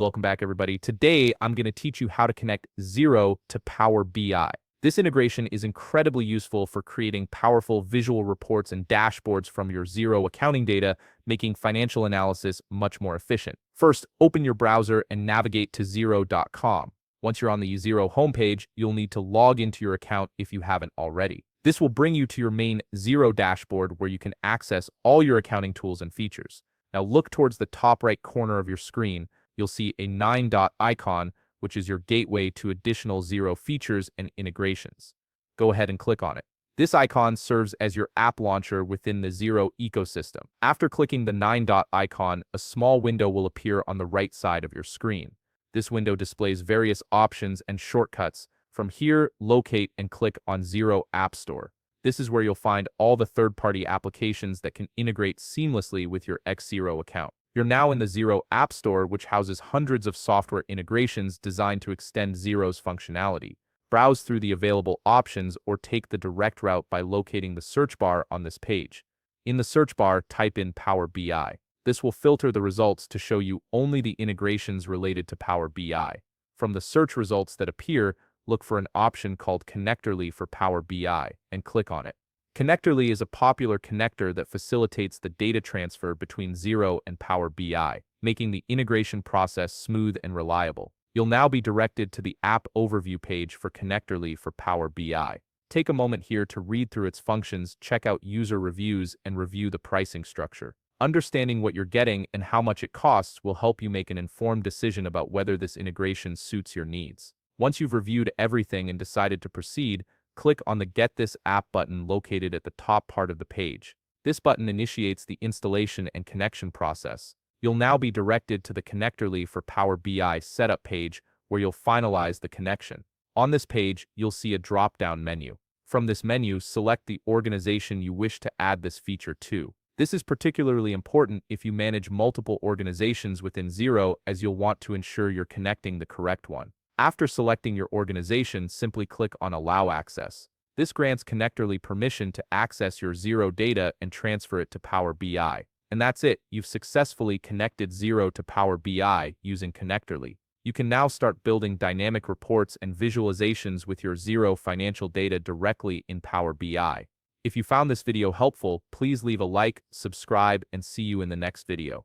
Welcome back, everybody. Today, I'm going to teach you how to connect Xero to Power BI. This integration is incredibly useful for creating powerful visual reports and dashboards from your Xero accounting data, making financial analysis much more efficient. First, open your browser and navigate to Xero.com. Once you're on the Xero homepage, you'll need to log into your account if you haven't already. This will bring you to your main Xero dashboard where you can access all your accounting tools and features. Now look towards the top right corner of your screen. You'll see a 9-dot icon, which is your gateway to additional Xero features and integrations. Go ahead and click on it. This icon serves as your app launcher within the Xero ecosystem. After clicking the 9-dot icon, a small window will appear on the right side of your screen. This window displays various options and shortcuts. From here, locate and click on Xero App Store. This is where you'll find all the third-party applications that can integrate seamlessly with your Xero account. You're now in the Xero App Store, which houses hundreds of software integrations designed to extend Xero's functionality. Browse through the available options or take the direct route by locating the search bar on this page. In the search bar, type in Power BI. This will filter the results to show you only the integrations related to Power BI. From the search results that appear, look for an option called Connectorly for Power BI and click on it. Connectorly is a popular connector that facilitates the data transfer between Xero and Power BI, making the integration process smooth and reliable. You'll now be directed to the app overview page for Connectorly for Power BI. Take a moment here to read through its functions, check out user reviews, and review the pricing structure. Understanding what you're getting and how much it costs will help you make an informed decision about whether this integration suits your needs. Once you've reviewed everything and decided to proceed, click on the Get This App button located at the top part of the page. This button initiates the installation and connection process. You'll now be directed to the Connectorly for Power BI setup page where you'll finalize the connection. On this page, you'll see a drop-down menu. From this menu, select the organization you wish to add this feature to. This is particularly important if you manage multiple organizations within Xero, as you'll want to ensure you're connecting the correct one. After selecting your organization, simply click on Allow Access. This grants Connectorly permission to access your Xero data and transfer it to Power BI. And that's it, you've successfully connected Xero to Power BI using Connectorly. You can now start building dynamic reports and visualizations with your Xero financial data directly in Power BI. If you found this video helpful, please leave a like, subscribe, and see you in the next video.